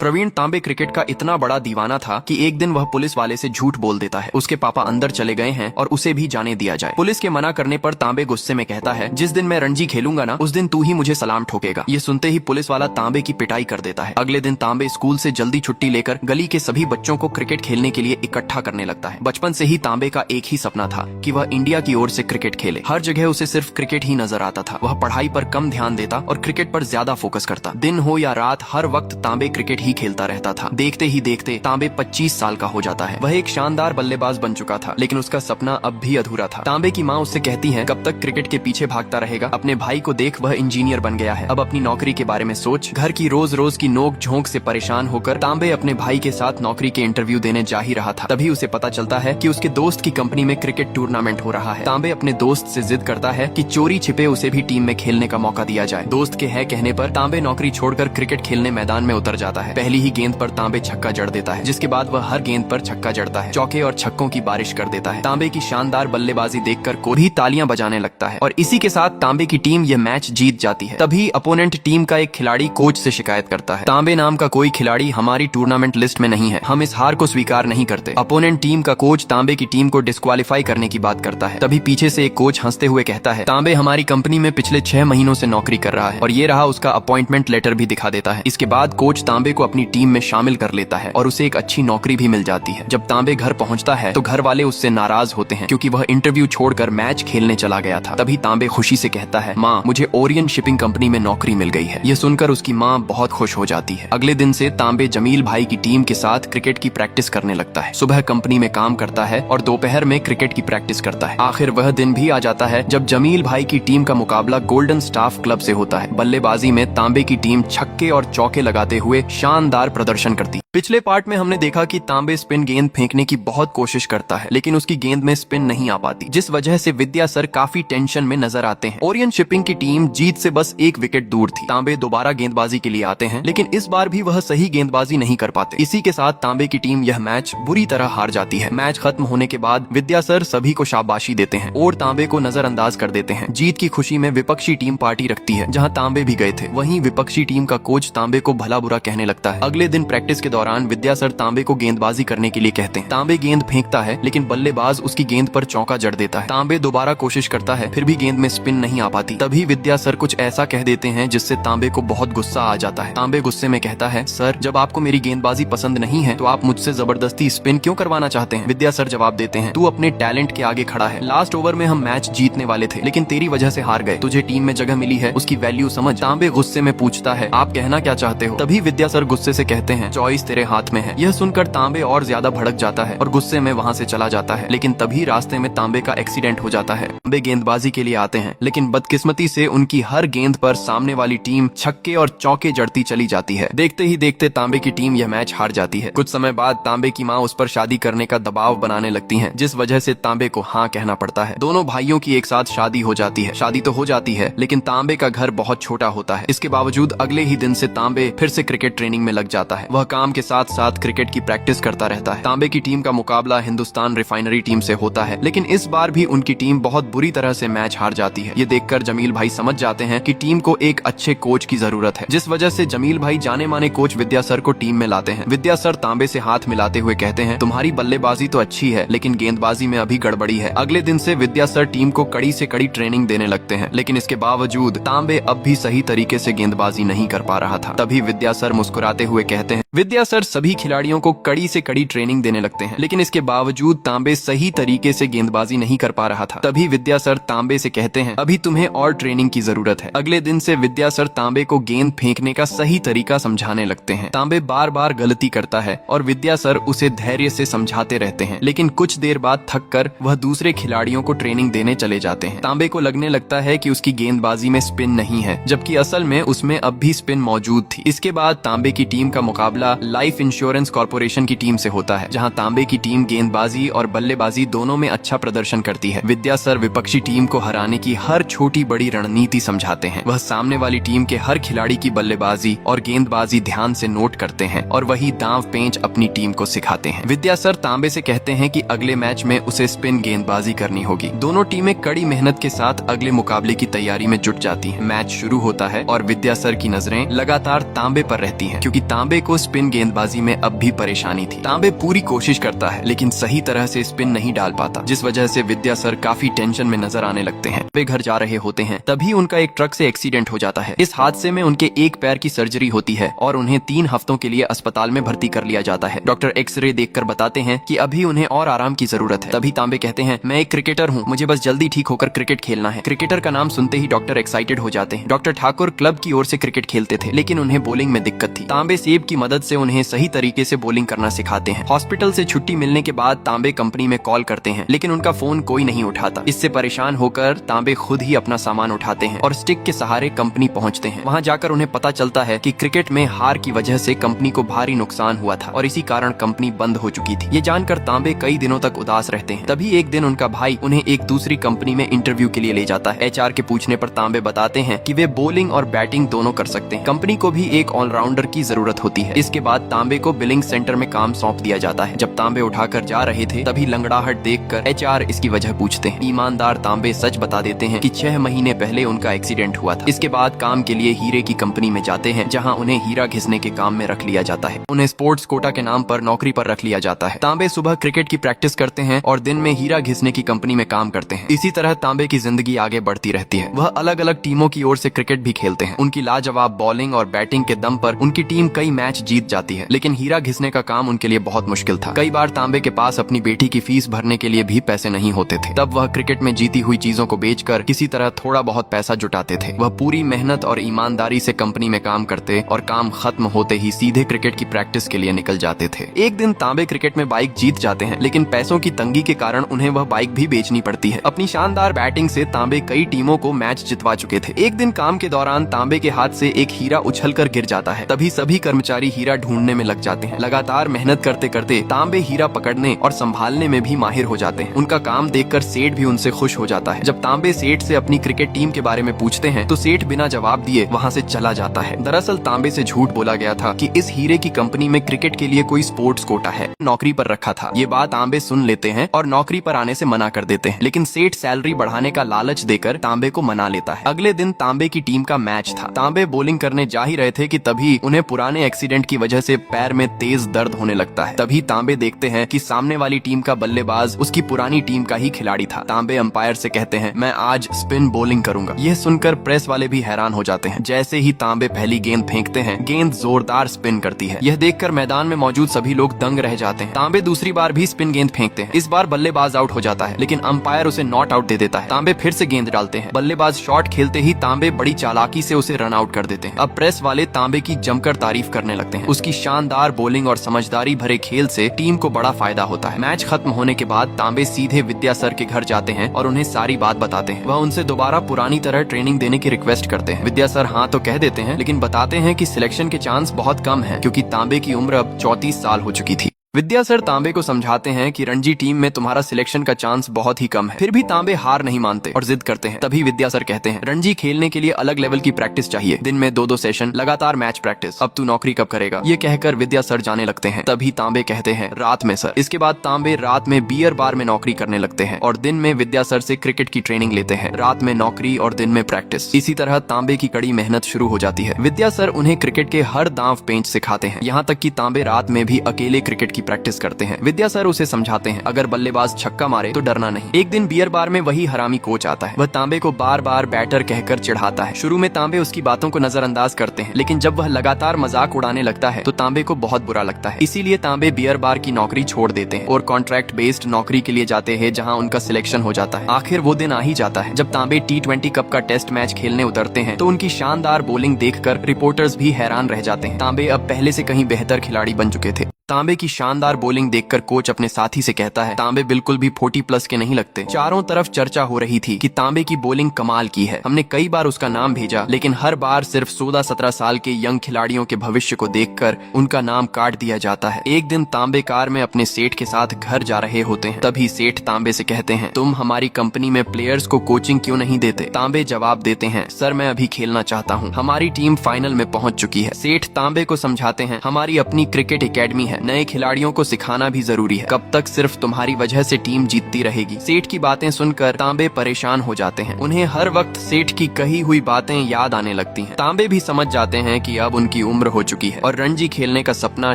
प्रवीण तांबे क्रिकेट का इतना बड़ा दीवाना था कि एक दिन वह पुलिस वाले से झूठ बोल देता है। उसके पापा अंदर चले गए हैं और उसे भी जाने दिया जाए। पुलिस के मना करने पर तांबे गुस्से में कहता है, जिस दिन मैं रणजी खेलूंगा ना, उस दिन तू ही मुझे सलाम ठोकेगा। ये सुनते ही पुलिस वाला तांबे की पिटाई कर देता है। अगले दिन तांबे स्कूल से जल्दी छुट्टी लेकर गली के सभी बच्चों को क्रिकेट खेलने के लिए इकट्ठा करने लगता है। बचपन से ही तांबे का एक ही सपना था कि वह इंडिया की ओर से क्रिकेट खेले। हर जगह उसे सिर्फ क्रिकेट ही नजर आता था। वह पढ़ाई पर कम ध्यान देता और क्रिकेट पर ज्यादा फोकस करता। दिन हो या रात, हर वक्त तांबे क्रिकेट ही खेलता रहता था। देखते ही देखते तांबे 25 साल का हो जाता है। वह एक शानदार बल्लेबाज बन चुका था, लेकिन उसका सपना अब भी अधूरा था। तांबे की माँ उससे कहती है, कब तक क्रिकेट के पीछे भागता रहेगा? अपने भाई को देख, वह इंजीनियर बन गया है। अब अपनी नौकरी के बारे में सोच। घर की रोज रोज की नोक झोंक से परेशान होकर तांबे अपने भाई के साथ नौकरी के इंटरव्यू देने जा ही रहा था। तभी उसे पता चलता है कि उसके दोस्त की कंपनी में क्रिकेट टूर्नामेंट हो रहा है। तांबे अपने दोस्त से जिद करता है कि चोरी छिपे उसे भी टीम में खेलने का मौका दिया जाए। दोस्त के है कहने पर तांबे नौकरी छोड़कर क्रिकेट खेलने मैदान में उतर जाता है। पहली ही गेंद पर तांबे छक्का जड़ देता है, जिसके बाद वह हर गेंद पर छक्का जड़ता है। चौके और छक्कों की बारिश कर देता है। तांबे की शानदार बल्लेबाजी देखकर कोई भी तालियां बजाने लगता है और इसी के साथ तांबे की टीम यह मैच जीत जाती है। तभी अपोनेंट टीम का एक खिलाड़ी कोच से शिकायत करता है, तांबे नाम का कोई खिलाड़ी हमारी टूर्नामेंट लिस्ट में नहीं है, हम इस हार को स्वीकार नहीं करते। अपोनेंट टीम का कोच तांबे की टीम को डिस्क्वालीफाई करने की बात करता है। तभी पीछे से एक कोच हंसते हुए कहता है, तांबे हमारी कंपनी में पिछले 6 महीनों से नौकरी कर रहा है और ये रहा उसका अपॉइंटमेंट लेटर भी दिखा देता है। इसके बाद कोच तांबे को अपनी टीम में शामिल कर लेता है और उसे एक अच्छी नौकरी भी मिल जाती है। जब तांबे घर पहुंचता है तो घर वाले उससे नाराज होते हैं, क्योंकि वह इंटरव्यू छोड़कर मैच खेलने चला गया था। तभी तांबे खुशी से कहता है, माँ, मुझे ओरियन शिपिंग कंपनी में नौकरी मिल गई है। यह सुनकर उसकी माँ बहुत खुश हो जाती है। अगले दिन से तांबे जमील भाई की टीम के साथ क्रिकेट की प्रैक्टिस करने लगता है। सुबह कंपनी में काम करता है और दोपहर में क्रिकेट की प्रैक्टिस करता है। आखिर वह दिन भी आ जाता है जब जमील भाई की टीम का मुकाबला गोल्डन स्टाफ क्लब से होता है। बल्लेबाजी में तांबे की टीम छक्के और चौके लगाते हुए शानदार प्रदर्शन करती। पिछले पार्ट में हमने देखा कि तांबे स्पिन गेंद फेंकने की बहुत कोशिश करता है, लेकिन उसकी गेंद में स्पिन नहीं आ पाती, जिस वजह से विद्या सर काफी टेंशन में नजर आते हैं। ओरियन शिपिंग की टीम जीत से बस 1 विकेट दूर थी। तांबे दोबारा गेंदबाजी के लिए आते हैं, लेकिन इस बार भी वह सही गेंदबाजी नहीं कर पाते। इसी के साथ तांबे की टीम यह मैच बुरी तरह हार जाती है। मैच खत्म होने के बाद विद्या सर सभी को शाबाशी देते हैं और तांबे को नजरअंदाज कर देते हैं। जीत की खुशी में विपक्षी टीम पार्टी रखती है, जहां तांबे भी गए थे। वहीं विपक्षी टीम का कोच तांबे को भला बुरा कहने लगता है। अगले दिन प्रैक्टिस के दौरान विद्या सर तांबे को गेंदबाजी करने के लिए कहते हैं। तांबे गेंद फेंकता है, लेकिन बल्लेबाज उसकी गेंद पर चौका जड़ देता है। तांबे दोबारा कोशिश करता है, फिर भी गेंद में स्पिन नहीं आ पाती। तभी विद्या सर कुछ ऐसा कह देते हैं जिससे तांबे को बहुत गुस्सा आ जाता है। तांबे गुस्से में कहता है, सर, जब आपको मेरी गेंदबाजी पसंद नहीं है तो आप मुझसे जबरदस्ती स्पिन क्यों करवाना चाहते हैं? विद्या सर जवाब देते हैं, तू अपने टैलेंट के आगे खड़ा है। लास्ट ओवर में हम मैच जीतने वाले थे, लेकिन तेरी वजह से हार गए। तुझे टीम में जगह मिली है, उसकी वैल्यू समझ। तांबे गुस्से में पूछता है, आप कहना क्या चाहते हो? तभी विद्या सर गुस्से से कहते हैं, चॉइस तेरे हाथ में है। यह सुनकर तांबे और ज्यादा भड़क जाता है और गुस्से में वहाँ से चला जाता है। लेकिन तभी रास्ते में तांबे का एक्सीडेंट हो जाता है। तांबे गेंदबाजी के लिए आते हैं, लेकिन बदकिस्मती से उनकी हर गेंद पर सामने वाली टीम छक्के और चौके जड़ती चली जाती है। देखते ही देखते तांबे की टीम यह मैच हार जाती है। कुछ समय बाद तांबे की माँ उस पर शादी करने का दबाव बनाने लगती है, जिस वजह से तांबे को हाँ कहना पड़ता है। दोनों भाइयों की एक साथ शादी हो जाती है। शादी तो हो जाती है, लेकिन तांबे का घर बहुत छोटा होता है। इसके बावजूद अगले ही दिन से तांबे फिर से क्रिकेट ट्रेनिंग में लग जाता है। वह काम के साथ साथ क्रिकेट की प्रैक्टिस करता रहता है। तांबे की टीम का मुकाबला हिंदुस्तान रिफाइनरी टीम से होता है, लेकिन इस बार भी उनकी टीम बहुत बुरी तरह से मैच हार जाती है। ये देखकर जमील भाई समझ जाते हैं कि टीम को एक अच्छे कोच की जरूरत है, जिस वजह से जमील भाई जाने माने कोच विद्या सर को टीम में लाते हैं। विद्या सर तांबे से हाथ मिलाते हुए कहते हैं, तुम्हारी बल्लेबाजी तो अच्छी है, लेकिन गेंदबाजी में अभी गड़बड़ी है। अगले दिन से विद्या सर टीम को कड़ी से कड़ी ट्रेनिंग देने लगते हैं, लेकिन इसके बावजूद तांबे अब भी सही तरीके से गेंदबाजी नहीं कर पा रहा था। तभी विद्या सर मुस्कुराते हुए कहते हैं, विद्या सर सभी खिलाड़ियों को कड़ी से कड़ी ट्रेनिंग देने लगते हैं, लेकिन इसके बावजूद तांबे सही तरीके से गेंदबाजी नहीं कर पा रहा था। तभी विद्या सर तांबे से कहते हैं, अभी तुम्हें और ट्रेनिंग की जरूरत है। अगले दिन से विद्या सर तांबे को गेंद फेंकने का सही तरीका समझाने लगते हैं। तांबे बार बार गलती करता है और विद्या सर उसे धैर्य से समझाते रहते हैं, लेकिन कुछ देर बाद थक कर वह दूसरे खिलाड़ियों को ट्रेनिंग देने चले जाते हैं। तांबे को लगने लगता है कि उसकी गेंदबाजी में स्पिन नहीं है, जबकि असल में उसमें अब भी स्पिन मौजूद थी। इसके बाद तांबे की टीम का मुकाबला लाइफ इंश्योरेंस कॉर्पोरेशन की टीम से होता है, जहां तांबे की टीम गेंदबाजी और बल्लेबाजी दोनों में अच्छा प्रदर्शन करती है। विद्या सर विपक्षी टीम को हराने की हर छोटी बड़ी रणनीति समझाते हैं। वह सामने वाली टीम के हर खिलाड़ी की बल्लेबाजी और गेंदबाजी ध्यान से नोट करते हैं और वही दांव पेंच अपनी टीम को सिखाते हैं। विद्या सर तांबे से कहते हैं कि अगले मैच में उसे स्पिन गेंदबाजी करनी होगी। दोनों टीमें कड़ी मेहनत के साथ अगले मुकाबले की तैयारी में जुट जाती हैं। मैच शुरू होता है और विद्या सर की नजरें लगातार तांबे पर रहती हैं, क्योंकि क्योंकि तांबे को स्पिन गेंदबाजी में अब भी परेशानी थी। तांबे पूरी कोशिश करता है लेकिन सही तरह से स्पिन नहीं डाल पाता, जिस वजह से विद्या सर काफी टेंशन में नजर आने लगते हैं। वे घर जा रहे होते हैं, तभी उनका एक ट्रक से एक्सीडेंट हो जाता है। इस हादसे में उनके एक पैर की सर्जरी होती है और उन्हें 3 हफ्तों के लिए अस्पताल में भर्ती कर लिया जाता है। डॉक्टर एक्सरे देखकर बताते हैं कि अभी उन्हें और आराम की जरूरत है। तभी तांबे कहते हैं, मैं एक क्रिकेटर हूँ, मुझे बस जल्दी ठीक होकर क्रिकेट खेलना है। क्रिकेटर का नाम सुनते ही डॉक्टर एक्साइटेड हो जाते हैं। डॉक्टर ठाकुर क्लब की ओर से क्रिकेट खेलते थे, लेकिन उन्हें बॉलिंग में दिक्कत थी। तांबे सेब की मदद से उन्हें सही तरीके से बॉलिंग करना सिखाते हैं। हॉस्पिटल से छुट्टी मिलने के बाद तांबे कंपनी में कॉल करते हैं, लेकिन उनका फोन कोई नहीं उठाता। इससे परेशान होकर तांबे खुद ही अपना सामान उठाते हैं और स्टिक के सहारे कंपनी पहुंचते हैं। वहां जाकर उन्हें पता चलता है कि क्रिकेट में हार की वजह से कंपनी को भारी नुकसान हुआ था और इसी कारण कंपनी बंद हो चुकी थी। ये जानकर तांबे कई दिनों तक उदास रहते हैं। तभी एक दिन उनका भाई उन्हें एक दूसरी कंपनी में इंटरव्यू के लिए ले जाता है। एचआर के पूछने पर तांबे बताते हैं कि वे बॉलिंग और बैटिंग दोनों कर सकते हैं। कंपनी को भी एक ऑलराउंडर की जरूरत होती है। इसके बाद तांबे को बिलिंग सेंटर में काम सौंप दिया जाता है। जब तांबे उठाकर जा रहे थे, तभी लंगड़ाहट देखकर एचआर इसकी वजह पूछते हैं। ईमानदार तांबे सच बता देते हैं कि 6 महीने पहले उनका एक्सीडेंट हुआ था। इसके बाद काम के लिए हीरे की कंपनी में जाते हैं, जहां उन्हें हीरा घिसने के काम में रख लिया जाता है। उन्हें स्पोर्ट्स कोटा के नाम पर नौकरी पर रख लिया जाता है। तांबे सुबह क्रिकेट की प्रैक्टिस करते हैं और दिन में हीरा घिसने की कंपनी में काम करते हैं। इसी तरह तांबे की जिंदगी आगे बढ़ती रहती है। वह अलग अलग टीमों की ओर से क्रिकेट भी खेलते हैं। उनकी लाजवाब बॉलिंग और बैटिंग के दम पर उनकी टीम कई मैच जीत जाती है, लेकिन हीरा घिसने का काम उनके लिए बहुत मुश्किल था। कई बार तांबे के पास अपनी बेटी की फीस भरने के लिए भी पैसे नहीं होते थे। तब वह क्रिकेट में जीती हुई चीजों को बेचकर किसी तरह थोड़ा बहुत पैसा जुटाते थे। वह पूरी मेहनत और ईमानदारी से कंपनी में काम करते और काम खत्म होते ही सीधे क्रिकेट की प्रैक्टिस के लिए निकल जाते थे। एक दिन तांबे क्रिकेट में बाइक जीत जाते हैं, लेकिन पैसों की तंगी के कारण उन्हें वह बाइक भी बेचनी पड़ती है। अपनी शानदार बैटिंग से तांबे कई टीमों को मैच जितवा चुके थे। एक दिन काम के दौरान तांबे के हाथ से एक हीरा उछलकर गिर जाता है। तभी सभी कर्मचारी हीरा ढूंढने में लग जाते हैं। लगातार मेहनत करते करते तांबे हीरा पकड़ने और संभालने में भी माहिर हो जाते हैं। उनका काम देखकर सेठ भी उनसे खुश हो जाता है। जब तांबे सेठ से अपनी क्रिकेट टीम के बारे में पूछते हैं, तो सेठ बिना जवाब दिए वहाँ से चला जाता है। दरअसल तांबे से झूठ बोला गया था कि इस हीरे की कंपनी में क्रिकेट के लिए कोई स्पोर्ट्स कोटा है, नौकरी पर रखा था। ये बात तांबे सुन लेते हैं और नौकरी पर आने से मना कर देते हैं, लेकिन सेठ सैलरी बढ़ाने का लालच देकर तांबे को मना लेता है। अगले दिन तांबे की टीम का मैच था। तांबे बॉलिंग करने जा ही रहे थे कि तभी उन्हें पुराने एक्सीडेंट की वजह से पैर में तेज दर्द होने लगता है। तभी तांबे देखते हैं कि सामने वाली टीम का बल्लेबाज उसकी पुरानी टीम का ही खिलाड़ी था। तांबे अंपायर से कहते हैं, मैं आज स्पिन बॉलिंग करूंगा। यह सुनकर प्रेस वाले भी हैरान हो जाते हैं। जैसे ही तांबे पहली गेंद फेंकते हैं, गेंद जोरदार स्पिन करती है। यह देखकर मैदान में मौजूद सभी लोग दंग रह जाते हैं। तांबे दूसरी बार भी स्पिन गेंद फेंकते हैं। इस बार बल्लेबाज आउट हो जाता है, लेकिन अंपायर उसे नॉट आउट दे देता है। तांबे फिर से गेंद डालते हैं। बल्लेबाज शॉट खेलते ही तांबे बड़ी चालाकी से उसे रन आउट कर देते हैं। अब प्रेस वाले तांबे की जमकर तारीफ करने लगते हैं। उसकी शानदार बॉलिंग और समझदारी भरे खेल से टीम को बड़ा फायदा होता है। मैच खत्म होने के बाद तांबे सीधे विद्या सर के घर जाते हैं और उन्हें सारी बात बताते हैं। वह उनसे दोबारा पुरानी तरह ट्रेनिंग देने की रिक्वेस्ट करते हैं। विद्या सर हाँ तो कह देते हैं, लेकिन बताते हैं कि सिलेक्शन के चांस बहुत कम है, क्योंकि तांबे की उम्र अब 34 साल हो चुकी थी। विद्या सर तांबे को समझाते हैं कि रणजी टीम में तुम्हारा सिलेक्शन का चांस बहुत ही कम है। फिर भी तांबे हार नहीं मानते और जिद करते हैं। तभी विद्या सर कहते हैं, रणजी खेलने के लिए अलग लेवल की प्रैक्टिस चाहिए। दिन में 2-2 सेशन लगातार मैच प्रैक्टिस। अब तू नौकरी कब करेगा? ये कहकर विद्या सर जाने लगते हैं। तभी तांबे कहते हैं, रात में सर। इसके बाद तांबे रात में बियर बार में नौकरी करने लगते हैं और दिन में विद्या सर से क्रिकेट की ट्रेनिंग लेते हैं। रात में नौकरी और दिन में प्रैक्टिस। इसी तरह तांबे की कड़ी मेहनत शुरू हो जाती है। विद्या सर उन्हें क्रिकेट के हर दांव पेंच सिखाते हैं, यहाँ तक कि तांबे रात में भी अकेले क्रिकेट की प्रैक्टिस करते हैं। विद्या सर उसे समझाते हैं, अगर बल्लेबाज छक्का मारे तो डरना नहीं। एक दिन बियर बार में वही हरामी कोच आता है। वह तांबे को बार बार बैटर कहकर चिढ़ाता है। शुरू में तांबे उसकी बातों को नजरअंदाज करते हैं, लेकिन जब वह लगातार मजाक उड़ाने लगता है तो तांबे को बहुत बुरा लगता है। इसीलिए तांबे बियर बार की नौकरी छोड़ देते हैं और कॉन्ट्रैक्ट बेस्ड नौकरी के लिए जाते हैं, जहाँ उनका सिलेक्शन हो जाता है। आखिर वो दिन आ ही जाता है जब तांबे T20 कप का टेस्ट मैच खेलने उतरते हैं, तो उनकी शानदार बॉलिंग देखकर रिपोर्टर्स भी हैरान रह जाते हैं। तांबे अब पहले से कहीं बेहतर खिलाड़ी बन चुके थे। तांबे की शानदार बॉलिंग देखकर कोच अपने साथी से कहता है, तांबे बिल्कुल भी 40+ के नहीं लगते। चारों तरफ चर्चा हो रही थी कि तांबे की बॉलिंग कमाल की है। हमने कई बार उसका नाम भेजा, लेकिन हर बार सिर्फ 16-17 साल के यंग खिलाड़ियों के भविष्य को देखकर उनका नाम काट दिया जाता है। एक दिन तांबे कार में अपने सेठ के साथ घर जा रहे होते हैं। तभी सेठ तांबे से कहते हैं, तुम हमारी कंपनी में प्लेयर्स को कोचिंग क्यों नहीं देते? तांबे जवाब देते हैं, सर मैं अभी खेलना चाहता हूँ, हमारी टीम फाइनल में पहुंच चुकी है। सेठ तांबे को समझाते हैं, हमारी अपनी क्रिकेट एकेडमी है, नए खिलाड़ियों को सिखाना भी जरूरी है। कब तक सिर्फ तुम्हारी वजह से टीम जीतती रहेगी। सेठ की बातें सुनकर तांबे परेशान हो जाते हैं। उन्हें हर वक्त सेठ की कही हुई बातें याद आने लगती हैं। तांबे भी समझ जाते हैं कि अब उनकी उम्र हो चुकी है और रणजी खेलने का सपना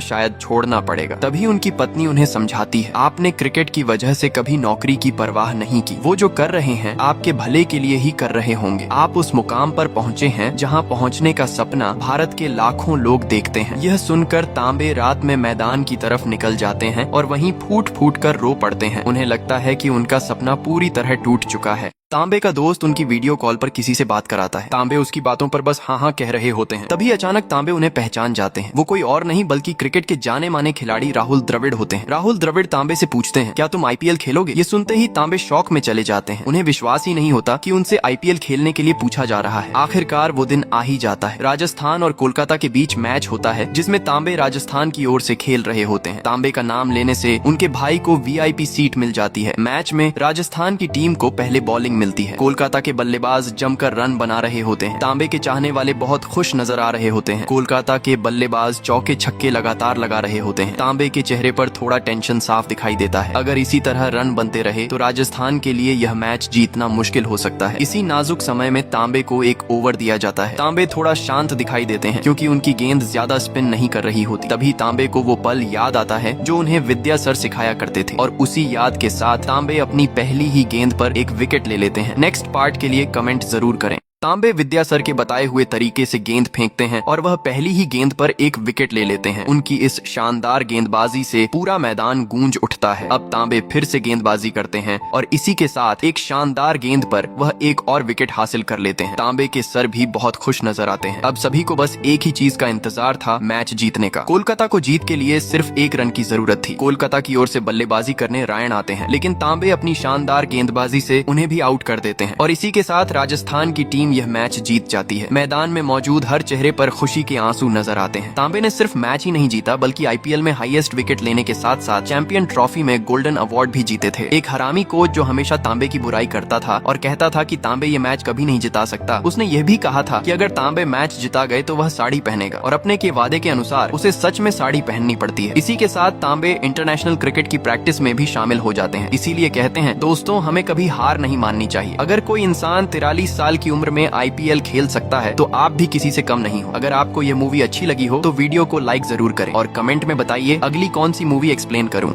शायद छोड़ना पड़ेगा। तभी उनकी पत्नी उन्हें समझाती है, आपने क्रिकेट की वजह से कभी नौकरी की परवाह नहीं की। वो जो कर रहे हैं आपके भले के लिए ही कर रहे होंगे। आप उस मुकाम पर पहुँचे हैं जहाँ पहुँचने का सपना भारत के लाखों लोग देखते हैं। यह सुनकर तांबे रात में मैदान की तरफ निकल जाते हैं और वहीं फूट फूट कर रो पड़ते हैं। उन्हें लगता है कि उनका सपना पूरी तरह टूट चुका है। तांबे का दोस्त उनकी वीडियो कॉल पर किसी से बात कराता है। तांबे उसकी बातों पर बस हाँ हाँ कह रहे होते हैं। तभी अचानक तांबे उन्हें पहचान जाते हैं। वो कोई और नहीं बल्कि क्रिकेट के जाने माने खिलाड़ी राहुल द्रविड़ होते हैं। राहुल द्रविड़ तांबे से पूछते हैं, क्या तुम आईपीएल खेलोगे? ये सुनते ही तांबे शौक में चले जाते हैं। उन्हें विश्वास ही नहीं होता कि उनसे आईपीएल खेलने के लिए पूछा जा रहा है। आखिरकार वो दिन आ ही जाता है। राजस्थान और कोलकाता के बीच मैच होता है जिसमें तांबे राजस्थान की ओर से खेल रहे होते हैं। तांबे का नाम लेने से उनके भाई को वीआईपी सीट मिल जाती है। मैच में राजस्थान की टीम को पहले बॉलिंग मिलती है। कोलकाता के बल्लेबाज जमकर रन बना रहे होते हैं। तांबे के चाहने वाले बहुत खुश नजर आ रहे होते हैं। कोलकाता के बल्लेबाज चौके छक्के लगातार लगा रहे होते हैं। तांबे के चेहरे पर थोड़ा टेंशन साफ दिखाई देता है। अगर इसी तरह रन बनते रहे तो राजस्थान के लिए यह मैच जीतना मुश्किल हो सकता है। इसी नाजुक समय में तांबे को एक ओवर दिया जाता है। तांबे थोड़ा शांत दिखाई देते हैं क्योंकि उनकी गेंद ज्यादा स्पिन नहीं कर रही होती। तभी तांबे को वो पल याद आता है जो उन्हें विद्या सर सिखाया करते थे और उसी याद के साथ तांबे अपनी पहली ही गेंद पर एक विकेट ले लेते हैं। नेक्स्ट पार्ट के लिए कमेंट जरूर करें। तांबे विद्या सर के बताए हुए तरीके से गेंद फेंकते हैं और वह पहली ही गेंद पर एक विकेट ले लेते हैं। उनकी इस शानदार गेंदबाजी से पूरा मैदान गूंज उठता है। अब तांबे फिर से गेंदबाजी करते हैं और इसी के साथ एक शानदार गेंद पर वह एक और विकेट हासिल कर लेते हैं। तांबे के सर भी बहुत खुश नजर आते हैं। अब सभी को बस एक ही चीज का इंतजार था, मैच जीतने का। कोलकाता को जीत के लिए सिर्फ एक रन की जरूरत थी। कोलकाता की ओर से बल्लेबाजी करने रायन आते हैं लेकिन तांबे अपनी शानदार गेंदबाजी से उन्हें भी आउट कर देते हैं और इसी के साथ राजस्थान की टीम यह मैच जीत जाती है। मैदान में मौजूद हर चेहरे पर खुशी के आंसू नजर आते हैं। तांबे ने सिर्फ मैच ही नहीं जीता बल्कि आईपीएल में हाईएस्ट विकेट लेने के साथ साथ चैंपियन ट्रॉफी में गोल्डन अवार्ड भी जीते थे। एक हरामी कोच जो हमेशा तांबे की बुराई करता था और कहता था कि तांबे ये मैच कभी नहीं जिता सकता, उसने यह भी कहा था कि अगर तांबे मैच जिता गए तो वह साड़ी पहनेगा और अपने के वादे के अनुसार उसे सच में साड़ी पहननी पड़ती है। इसी के साथ तांबे इंटरनेशनल क्रिकेट की प्रैक्टिस में भी शामिल हो जाते हैं। इसीलिए कहते हैं दोस्तों, हमें कभी हार नहीं माननी चाहिए। अगर कोई इंसान 43 साल की उम्र में आईपीएल खेल सकता है तो आप भी किसी से कम नहीं हो। अगर आपको ये मूवी अच्छी लगी हो तो वीडियो को लाइक जरूर करें और कमेंट में बताइए अगली कौन सी मूवी एक्सप्लेन करूं।